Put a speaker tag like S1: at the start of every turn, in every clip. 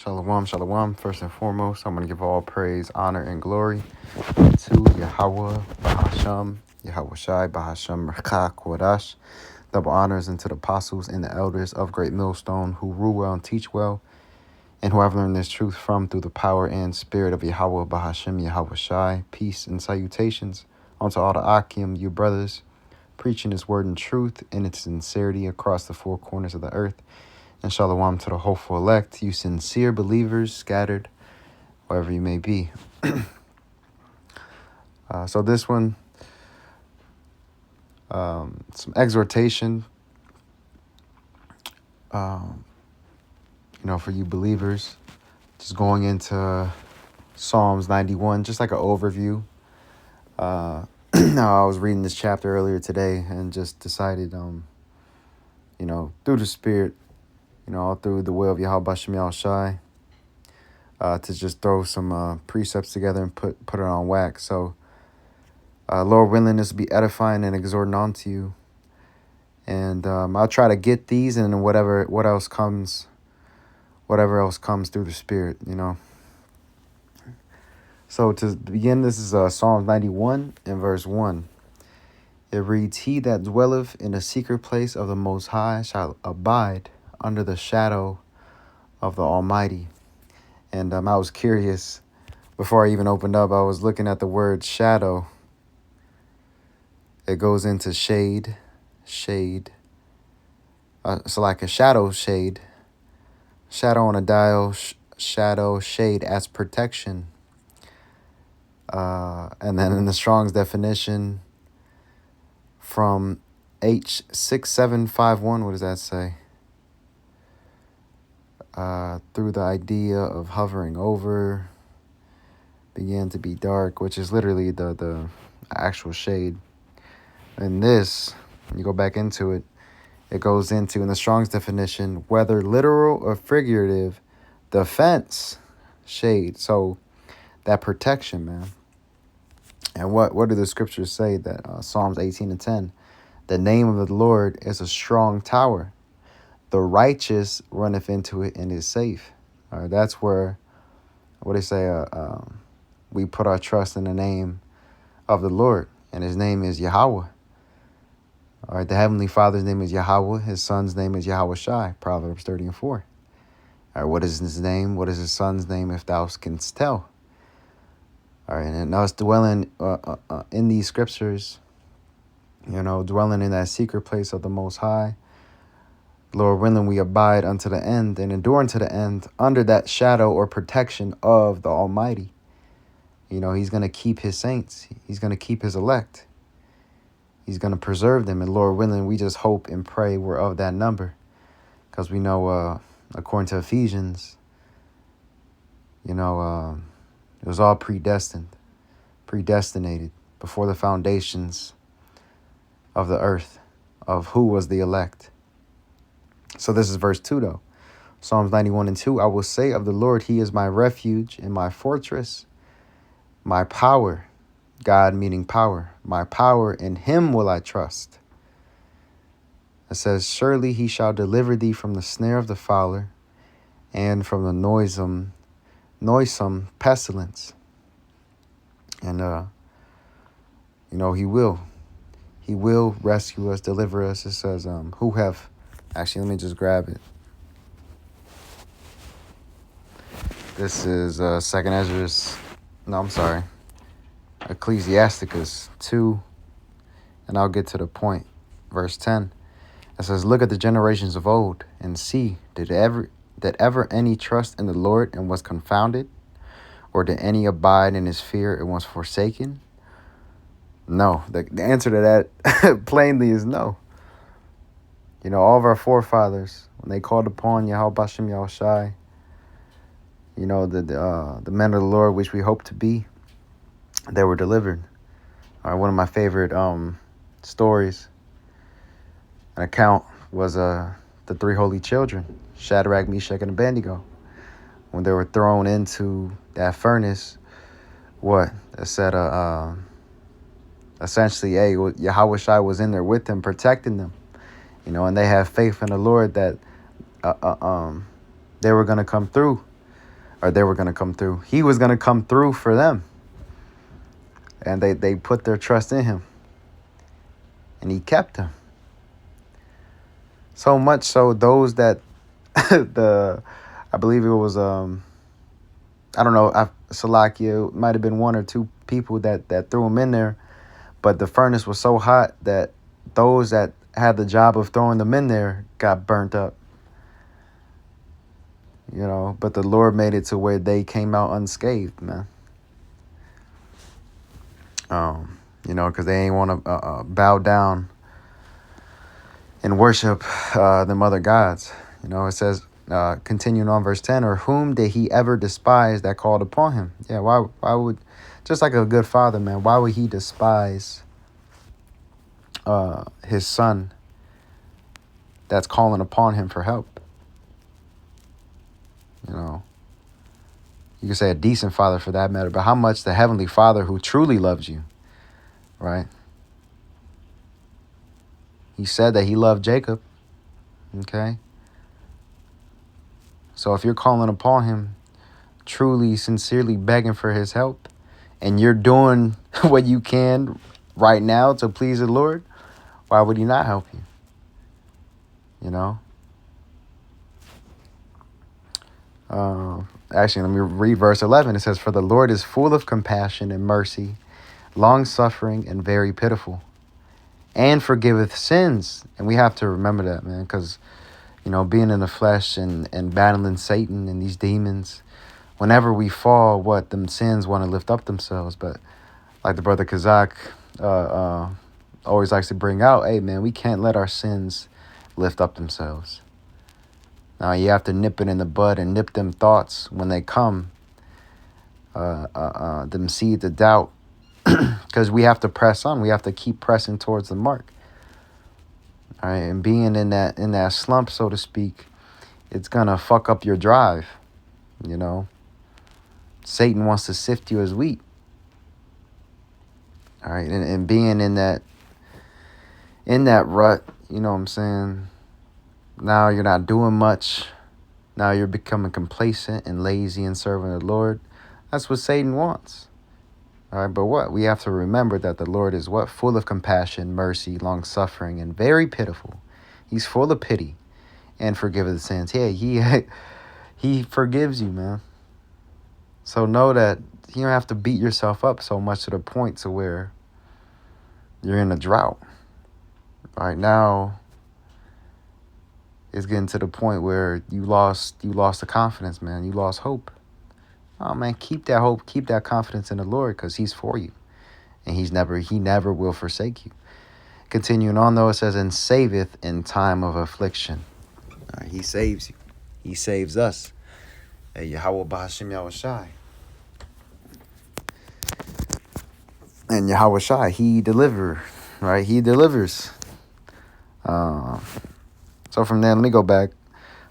S1: Shalom, shalom. First and foremost, I'm going to give all praise, honor, and glory to Yahweh, Bahasham, Yahweh Shai, Bahasham, Rechak, Kodash. Double honors into the apostles and the elders of Great Millstone who rule well and teach well, and who I've learned this truth from through the power and spirit of Yahweh, Bahasham, Yahweh Shai. Peace and salutations unto all the Akim, you brothers, preaching his word in truth and its sincerity across the four corners of the earth. And shalom to the hopeful elect, you sincere believers scattered wherever you may be. So this one, some exhortation, for you believers, just going into Psalms 91, just like an overview. Now I was reading this chapter earlier today and just decided, through the Spirit, all through the will of Yahweh Bashem Yahweh Shai, to just throw some precepts together and put it on wax. So, Lord willing, this will be edifying and exhorting onto you. And I'll try to get these, and then whatever else comes through the Spirit, So to begin, this is Psalms 91 and verse 1. It reads, "He that dwelleth in the secret place of the Most High shall abide under the shadow of the Almighty." And I was curious, before I even opened up, I was looking at the word shadow. It goes into shade. So like a shadow shade. Shadow on a dial, shadow, shade as protection. And then in the Strong's definition from H6751, what does that say? Through the idea of hovering over, began to be dark, which is literally the actual shade. And this, when you go back into it, it goes into, in the Strong's definition, whether literal or figurative, defense, shade. So that protection, man. And what do the scriptures say? That Psalms 18 and 10, the name of the Lord is a strong tower. The righteous runneth into it and is safe. All right, that's where, what they say, we put our trust in the name of the Lord, and his name is Yahweh. All right, the Heavenly Father's name is Yahweh. His Son's name is Yahweh Shai, Proverbs 30 and 4. All right, what is his name? What is his Son's name, if thou canst tell? All right, and us dwelling in these scriptures, dwelling in that secret place of the Most High, Lord willing, we abide unto the end and endure unto the end under that shadow or protection of the Almighty. He's going to keep his saints. He's going to keep his elect. He's going to preserve them. And Lord willing, we just hope and pray we're of that number. Because we know, according to Ephesians, it was all predestinated before the foundations of the earth, of who was the elect. So this is verse 2, though. Psalms 91 and 2, "I will say of the Lord, he is my refuge and my fortress, my power." God meaning power. "My power, in him will I trust." It says, "Surely he shall deliver thee from the snare of the fowler and from the noisome pestilence." And, he will. He will rescue us, deliver us. It says, actually, let me just grab it. This is 2nd Ezra's, Ecclesiasticus 2, and I'll get to the point. Verse 10, it says, "Look at the generations of old, and see, did ever any trust in the Lord and was confounded? Or did any abide in his fear and was forsaken?" No. The answer to that plainly is no. All of our forefathers, when they called upon Yahweh Bashem Yahweh Shai, the men of the Lord, which we hope to be, they were delivered. One of my favorite stories, an account, was the three holy children, Shadrach, Meshach, and Abednego. When they were thrown into that furnace, it said, essentially, Yahweh Shai was in there with them, protecting them, and they had faith in the Lord that they were going to come through. or they were going to come through. He was going to come through for them. And they put their trust in him. And he kept them. So much so, those that I believe it was, I don't know, Salakia, it might have been one or two people that threw him in there. But the furnace was so hot that those that had the job of throwing them in there got burnt up. You know, but the Lord made it to where they came out unscathed, man. You know, because they ain't want to bow down and worship them other gods. You know, it says, continuing on verse 10, or whom did he ever despise that called upon him? Yeah, why would, just like a good father, man, why would he despise his son that's calling upon him for help? You know, you could say a decent father for that matter, but how much the Heavenly Father who truly loves you, right? He said that he loved Jacob, okay? So if you're calling upon him, truly, sincerely begging for his help, and you're doing what you can right now to please the Lord, why would he not help you? You know? Actually, let me read verse 11. It says, for the Lord is full of compassion and mercy, long-suffering and very pitiful, and forgiveth sins. And we have to remember that, man, because, you know, being in the flesh and battling Satan and these demons, whenever we fall, them sins want to lift up themselves. But like the brother Kazak always likes to bring out, hey, man, we can't let our sins lift up themselves. Now, you have to nip it in the bud and nip them thoughts when they come, them seeds of doubt, because we have to press on. We have to keep pressing towards the mark. All right, and being in that slump, so to speak, it's going to fuck up your drive, you know. Satan wants to sift you as wheat. All right, and being in that rut, you know what I'm saying? Now you're not doing much. Now you're becoming complacent and lazy and serving the Lord. That's what Satan wants. All right, but what? We have to remember that the Lord is what? Full of compassion, mercy, long-suffering, and very pitiful. He's full of pity and forgiveth sins. Yeah, he forgives you, man. So know that you don't have to beat yourself up so much to the point to where you're in a drought. Right now, it's getting to the point where you lost the confidence, man. You lost hope. Oh, man, keep that hope, keep that confidence in the Lord, because he's for you. And he never will forsake you. Continuing on, though, it says, and saveth in time of affliction. All right, he saves you. He saves us. Hey, Yahweh B'Hashem Yahushai. And Yahweh Shai, he deliver, right? He delivers. So from there, let me go back.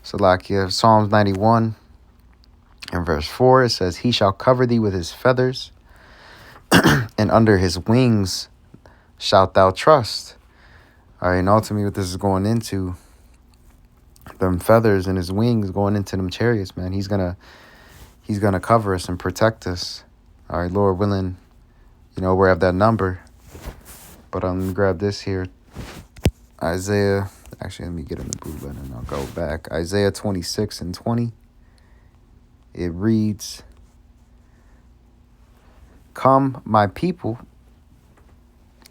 S1: Salakia, Psalms 91 and verse 4, it says, he shall cover thee with his feathers, and under his wings shalt thou trust. All right, and ultimately what this is going into, them feathers and his wings going into them chariots, man. He's gonna cover us and protect us. All right, Lord willing, you know, we have that number. But let me grab this here. Isaiah, actually, let me get in the blue button and I'll go back. Isaiah 26 and 20. It reads, come, my people,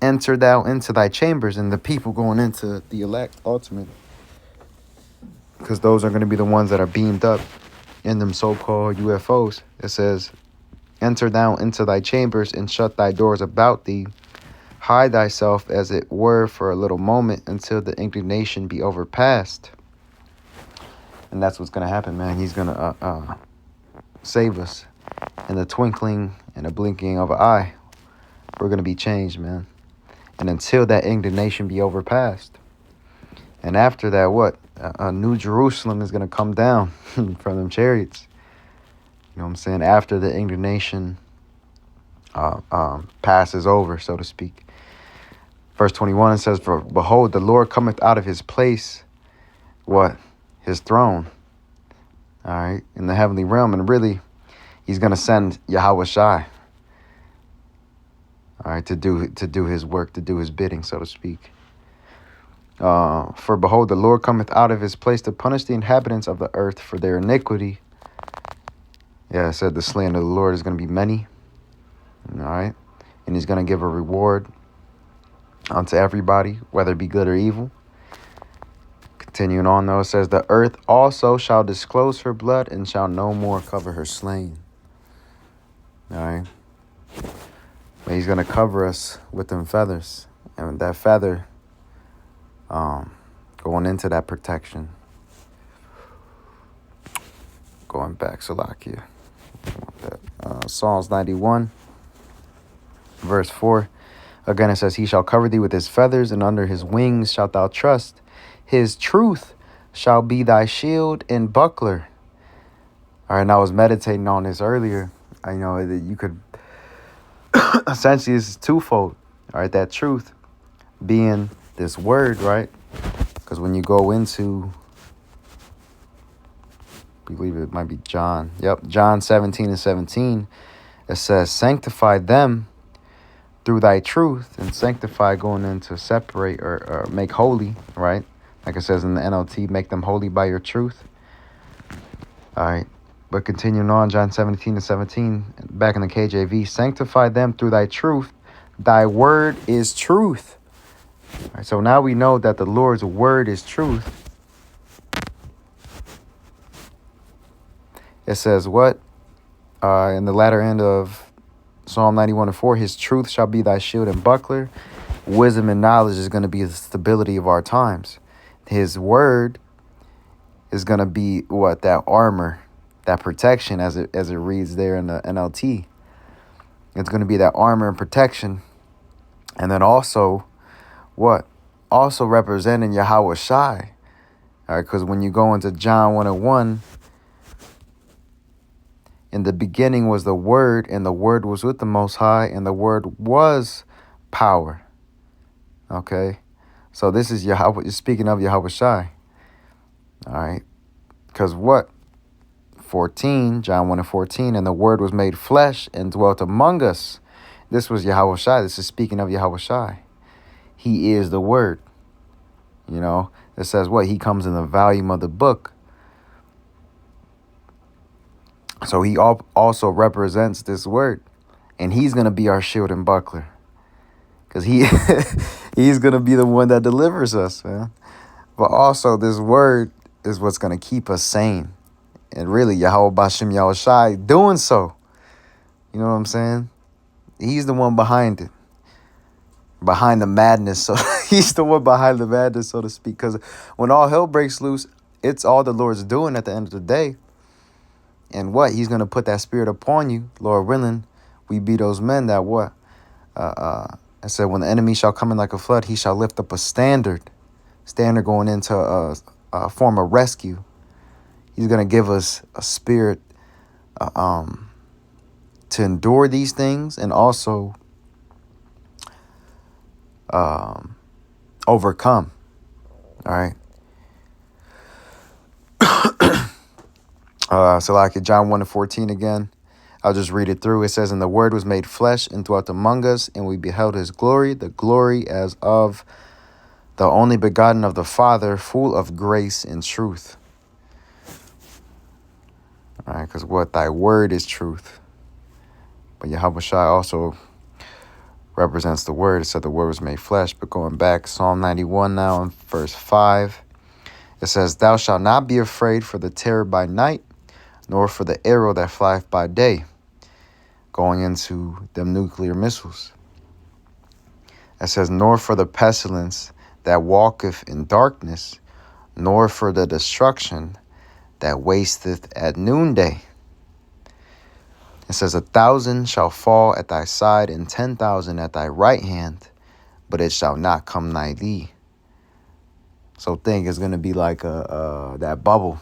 S1: enter thou into thy chambers. And the people going into the elect, ultimately. Because those are going to be the ones that are beamed up in them so-called UFOs. It says, enter thou into thy chambers and shut thy doors about thee. Hide thyself as it were for a little moment until the indignation be overpast. And that's what's going to happen, man. He's going to save us in the twinkling and the blinking of an eye. We're going to be changed, man. And until that indignation be overpast. And after that, what? A new Jerusalem is going to come down from them chariots. You know what I'm saying? After the indignation passes over, so to speak. Verse 21, it says, for behold, the Lord cometh out of his place, what? His throne. All right, in the heavenly realm. And really, He's going to send Yahweh Shai, all right, to do his work, to do his bidding, so to speak. For behold, the Lord cometh out of his place to punish the inhabitants of the earth for their iniquity. Yeah, I said the slander of the Lord is going to be many. All right. And he's going to give a reward unto everybody, whether it be good or evil. Continuing on, though, it says, the earth also shall disclose her blood and shall no more cover her slain. All right. But he's going to cover us with them feathers. And that feather, going into that protection. Going back, Salakia. Psalms 91, verse 4. Again, it says, he shall cover thee with his feathers, and under his wings shalt thou trust. His truth shall be thy shield and buckler. All right, and I was meditating on this earlier. I know that you could, essentially, this is twofold. All right, that truth being this word, right? Because when you go into, I believe it might be John. Yep, John 17:17. It says, sanctify them through thy truth. And sanctify going into separate or make holy, right? Like it says in the NLT, make them holy by your truth. All right. But continuing on, John 17:17, back in the KJV, sanctify them through thy truth. Thy word is truth. All right, so now we know that the Lord's word is truth. It says what? In the latter end of Psalm 91:4, his truth shall be thy shield and buckler. Wisdom and knowledge is going to be the stability of our times. His word is going to be what? That armor, that protection, as it reads there in the NLT. It's going to be that armor and protection. And then also, what? Also representing Yahweh Shai. All right, because when you go into John 1:1, in the beginning was the Word, and the Word was with the Most High, and the Word was power. Okay, so this is Yahweh, speaking of Yahweh Shai. All right, because what? 14, John 1:14, and the Word was made flesh and dwelt among us. This was Yahweh Shai. This is speaking of Yahweh Shai. He is the Word. You know, it says what? He comes in the volume of the book. So he also represents this word, and he's going to be our shield and buckler, because he's going to be the one that delivers us, man. But also this word is what's going to keep us sane, and really Yahweh Bashem Yahweh Shai doing so. You know what I'm saying? He's the one behind it, behind the madness. So he's the one behind the madness, so to speak, because when all hell breaks loose, it's all the Lord's doing at the end of the day. And what? He's going to put that spirit upon you, Lord willing. We be those men that what? I said, when the enemy shall come in like a flood, he shall lift up a standard going into a form of rescue. He's going to give us a spirit to endure these things, and also overcome. All right. So like John 1:14 again, I'll just read it through. It says, and the word was made flesh and dwelt among us, and we beheld his glory, the glory as of the only begotten of the Father, full of grace and truth. All right, because what? Thy word is truth. But Yahweh Shai also represents the word. It said the word was made flesh. But going back, Psalm 91 now in verse 5, it says, thou shalt not be afraid for the terror by night, nor for the arrow that flieth by day. Going into them nuclear missiles. It says, nor for the pestilence that walketh in darkness, nor for the destruction that wasteth at noonday. It says, 1,000 shall fall at thy side, and 10,000 at thy right hand, but it shall not come nigh thee. So think it's going to be like that bubble.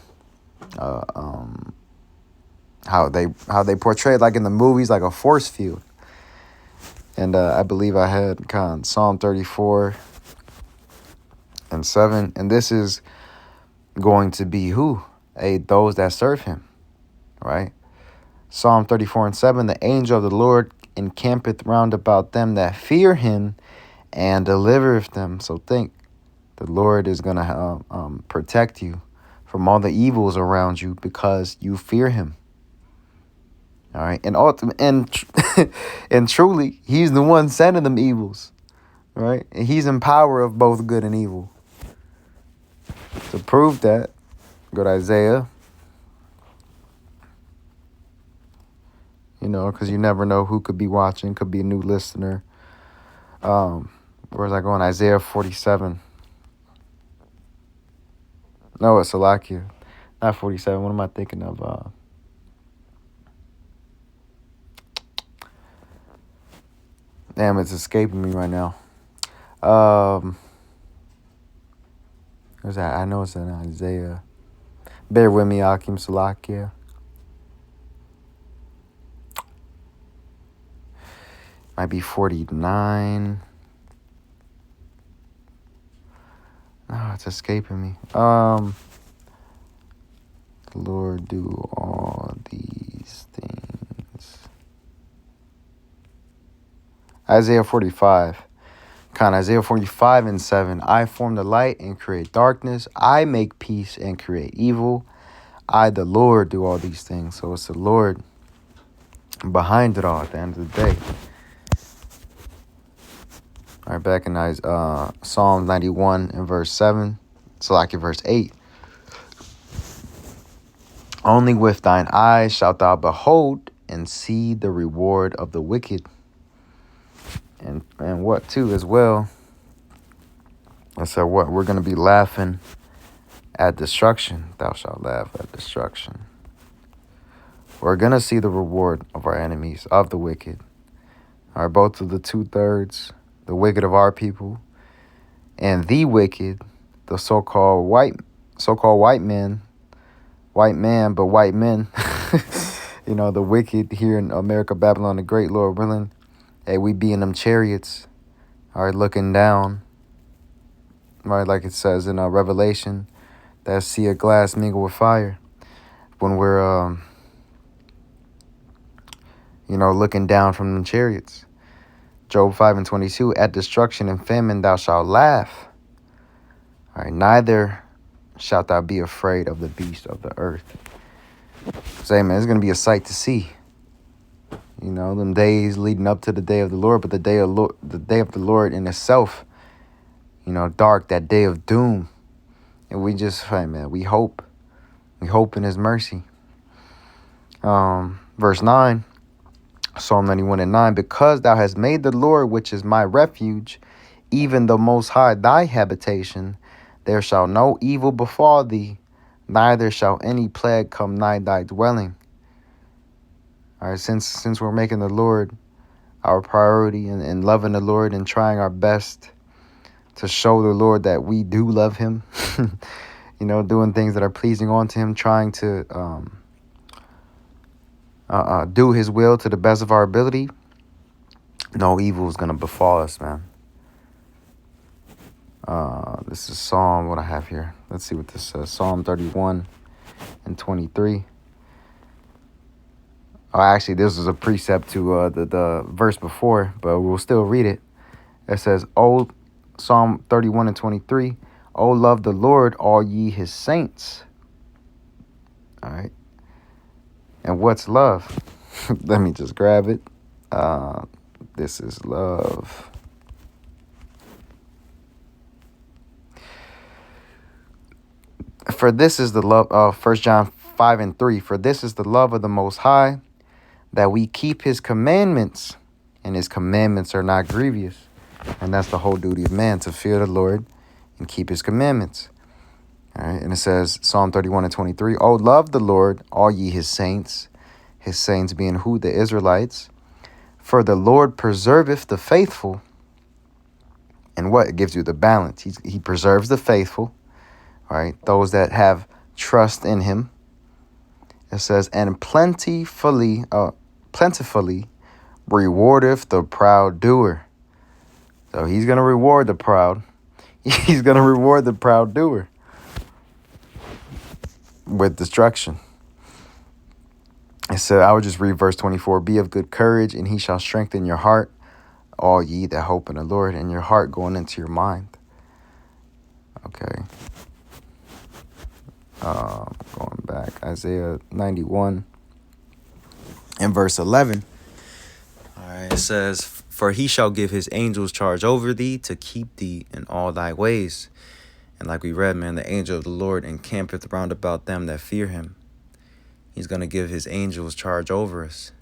S1: How they portray it, like in the movies, like a force field. And I believe I had Psalm 34:7, and this is going to be who? Those that serve him, right? Psalm 34:7, the angel of the Lord encampeth round about them that fear him and delivereth them. So think, the Lord is going to protect you from all the evils around you because you fear him. All right. And truly, he's the one sending them evils. Right. And he's in power of both good and evil. To prove that, go to Isaiah. Because you never know who could be watching. Could be a new listener. Where's I going? Isaiah 47. No, it's Salakia. Not 47. What am I thinking of? Damn, it's escaping me right now. Where's that? I know it's in Isaiah. Bear with me, Akim Salakia. Might be 49. No, it's escaping me. The Lord do all these things. Isaiah 45. Isaiah 45:7. I form the light and create darkness. I make peace and create evil. I, the Lord, do all these things. So it's the Lord behind it all at the end of the day. All right, back in Psalm 91 and verse 7. It's like in verse 8. Only with thine eyes shalt thou behold and see the reward of the wicked. And what too as well. I said what? We're going to be laughing at destruction. Thou shalt laugh at destruction. We're going to see the reward of our enemies, of the wicked. All right, both of the 2/3, the wicked of our people, and the wicked, the so-called white man, but white men. The wicked here in America, Babylon the Great, Lord willing. Hey, we be in them chariots, all right, looking down, right, like it says in Revelation, that sea of glass mingle with fire. When we're, looking down from them chariots. Job 5:22, at destruction and famine thou shalt laugh. All right, neither shalt thou be afraid of the beast of the earth. Say, man, it's going to be a sight to see. Them days leading up to the day of the Lord, but the day of the Lord in itself, dark, that day of doom. And we just, hey, man, we hope in his mercy. Verse 9, Psalm 91:9, because thou hast made the Lord, which is my refuge, even the Most High, thy habitation, there shall no evil befall thee, neither shall any plague come nigh thy dwelling. All right, since we're making the Lord our priority and loving the Lord and trying our best to show the Lord that we do love him, doing things that are pleasing unto him, trying to do his will to the best of our ability, no evil is going to befall us, man. This is Psalm, what I have here. Let's see what this says. Psalm 31:23. Oh, actually, this is a precept to the verse before, but we'll still read it. It says, Psalm 31:23, O love the Lord, all ye his saints. All right. And what's love? Let me just grab it. This is love. For this is the love of 1 John 5:3. For this is the love of the Most High, that we keep his commandments, and his commandments are not grievous. And that's the whole duty of man, to fear the Lord and keep his commandments. All right. And it says, Psalm 31:23, O love the Lord, all ye his saints being who? The Israelites. For the Lord preserveth the faithful. And what? It gives you the balance. He preserves the faithful. All right, those that have trust in him. It says, and plentifully rewardeth the proud doer. So he's going to reward the proud. He's going to reward the proud doer with destruction. It said, I would just read verse 24. Be of good courage, and he shall strengthen your heart, all ye that hope in the Lord, and your heart going into your mind. Okay. Going back, Isaiah 91 and verse 11. All right, it says, for he shall give his angels charge over thee to keep thee in all thy ways. And like we read, man, the angel of the Lord encampeth round about them that fear him. He's going to give his angels charge over us.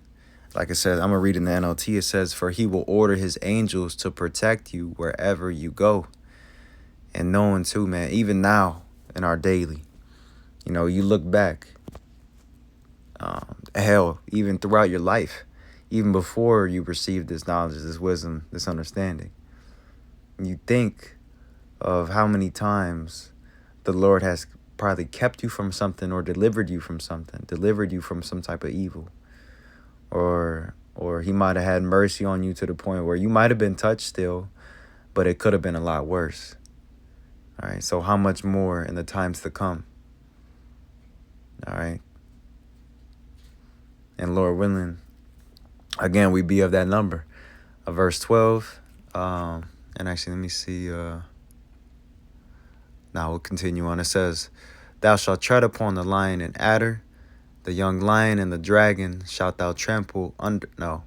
S1: Like I said, I'm going to read in the NLT. It says, for he will order his angels to protect you wherever you go. And knowing too, man, even now in our daily, you know, you look back, hell, even throughout your life, even before you received this knowledge, this wisdom, this understanding, you think of how many times the Lord has probably kept you from something or delivered you from something, delivered you from some type of evil. Or he might have had mercy on you to the point where you might have been touched still, but it could have been a lot worse. All right, so how much more in the times to come? All right. And Lord willing, again, we be of that number. Verse 12. And actually, let me see. Now we'll continue on. It says, thou shalt tread upon the lion and adder, the young lion and the dragon shalt thou trample under. No.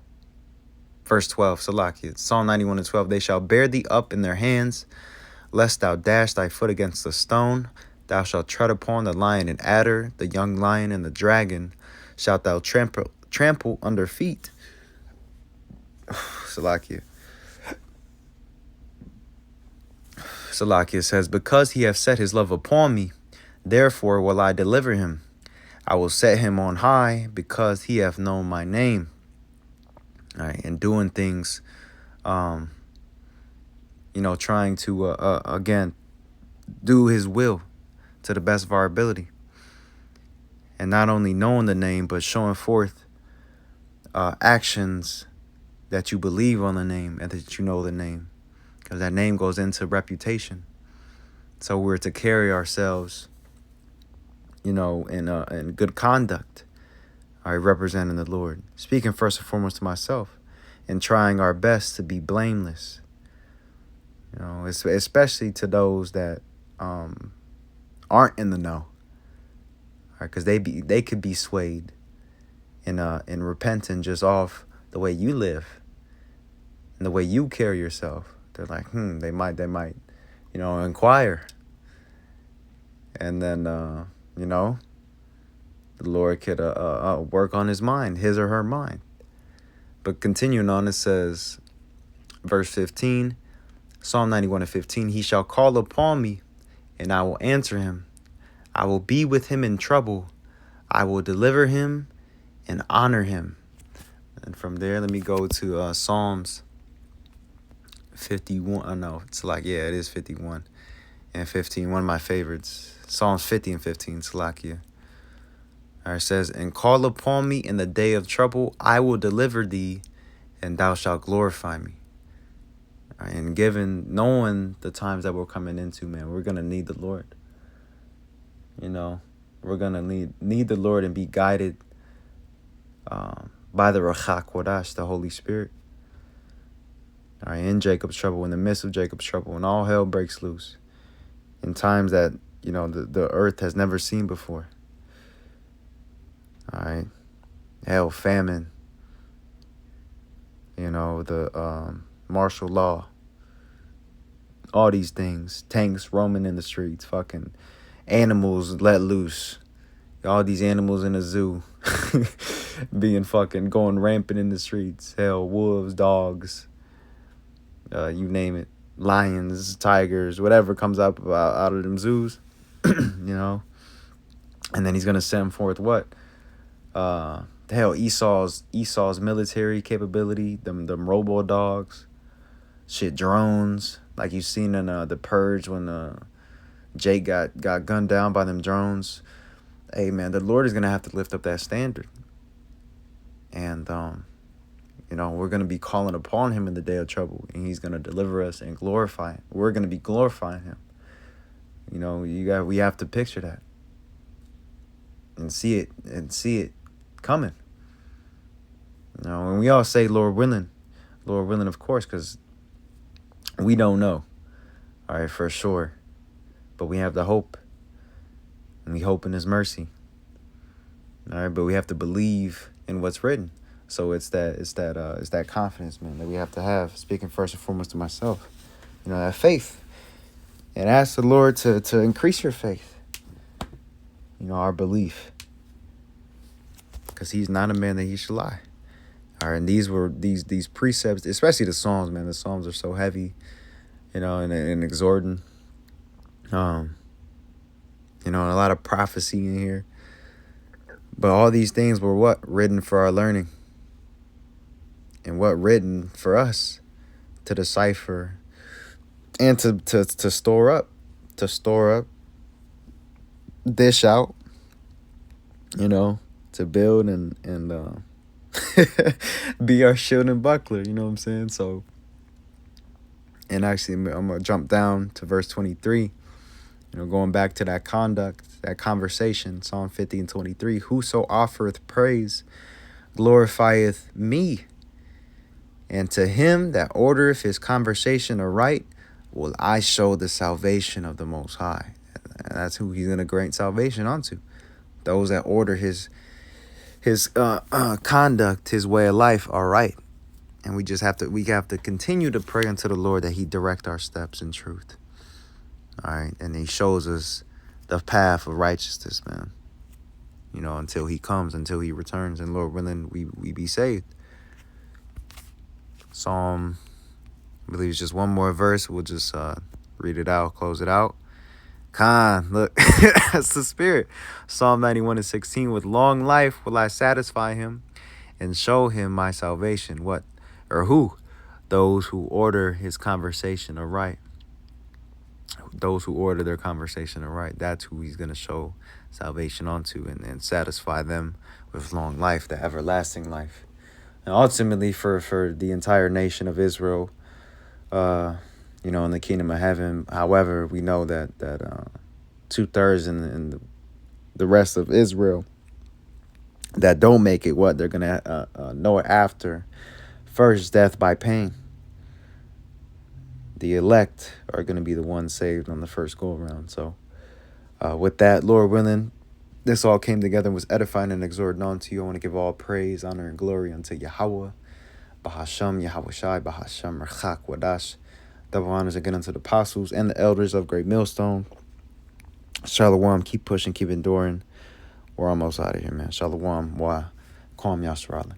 S1: Verse 12, Salakia. Psalm 91 and 12. They shall bear thee up in their hands, lest thou dash thy foot against the stone. Thou shalt tread upon the lion and adder, the young lion and the dragon shalt thou trample under feet. Salakia. Salakia says, because he hath set his love upon me, therefore will I deliver him. I will set him on high, because he hath known my name. All right, and doing things, you know, trying to, again, do his will to the best of our ability. And not only knowing the name, but showing forth actions that you believe on the name and that you know the name. Because that name goes into reputation. So we're to carry ourselves, you know, in good conduct, all right, representing the Lord. Speaking first and foremost to myself and trying our best to be blameless. You know, especially to those that aren't in the know. Because they could be swayed in repenting just off the way you live and the way you carry yourself. They're like, they might, you know, inquire. And then, you know, the Lord could work on his mind, his or her mind. But continuing on, it says, verse 15, Psalm 91 and 15, he shall call upon me, and I will answer him. I will be with him in trouble. I will deliver him and honor him. And from there, let me go to Psalms 51. No, it's like, yeah, it is 51 and 15. One of my favorites. Psalms 50 and 15, Salakia. All right, it says, and call upon me in the day of trouble. I will deliver thee, and thou shalt glorify me. All right, and knowing the times that we're coming into, man, we're going to need the Lord. You know, we're going to need the Lord and be guided by the Ruach HaKodesh, the Holy Spirit. All right, in Jacob's trouble, in the midst of Jacob's trouble, when all hell breaks loose, in times that, you know, the earth has never seen before. All right, hell, famine, you know, the martial law, all these things, tanks roaming in the streets, fucking animals let loose, all these animals in a zoo being fucking going rampant in the streets, hell, wolves, dogs, you name it, lions, tigers, whatever comes up out of them zoos, you know. And then he's gonna send forth what? Hell, Esau's military capability, them robo dogs, shit, drones, like you've seen in the Purge when Jake got gunned down by them drones. Hey man, the Lord is gonna have to lift up that standard, and you know, we're going to be calling upon him in the day of trouble, and he's going to deliver us and glorify him. We're going to be glorifying him. You know, we have to picture that and see it coming. You know, and we all say, Lord willing, of course, because we don't know, all right, for sure. But we have the hope, and we hope in his mercy. All right, but we have to believe in what's written. So it's that confidence, man, that we have to have. Speaking first and foremost to myself, you know, that faith, and ask the Lord to increase your faith. You know, our belief, because he's not a man that he should lie. All right, and these precepts, especially the Psalms, man. The Psalms are so heavy, you know, and exhorting. You know, and a lot of prophecy in here. But all these things were what? Written for our learning. And what written for us to decipher and to store up. To store up, dish out, you know, to build and be our shield and buckler, you know what I'm saying? So, and actually, I'm going to jump down to verse 23, you know, going back to that conduct, that conversation, Psalm 50 and 23. Whoso offereth praise glorifieth me, and to him that ordereth his conversation aright will I show the salvation of the Most High. And that's who he's going to grant salvation unto. Those that order his conduct, his way of life are right. And we have to continue to pray unto the Lord that he direct our steps in truth. All right. And he shows us the path of righteousness, man. You know, until he comes, until he returns, and Lord willing, we be saved. Psalm, I believe it's just one more verse. We'll just read it out, close it out. Look, that's the spirit. Psalm 91 and 16. With long life will I satisfy him and show him my salvation. What? Or who? Those who order his conversation aright. Those who order their conversation aright. That's who he's going to show salvation unto and satisfy them with long life, the everlasting life. And ultimately for the entire nation of Israel, you know, in the kingdom of heaven. However, we know that 2/3 in the rest of Israel that don't make it, what they're gonna know it after. First, death by pain. The elect are gonna be the ones saved on the first go around. So, with that, Lord willing, this all came together and was edifying and exhorting unto you. I want to give all praise, honor, and glory unto Yahweh, Bahasham, Yahweh Shai, Bahasham, Rechak, Wadash. Double honors again unto the apostles and the elders of Great Millstone. Shalom, keep pushing, keep enduring. We're almost out of here, man. Shalom, wa, Kwam Yasharala.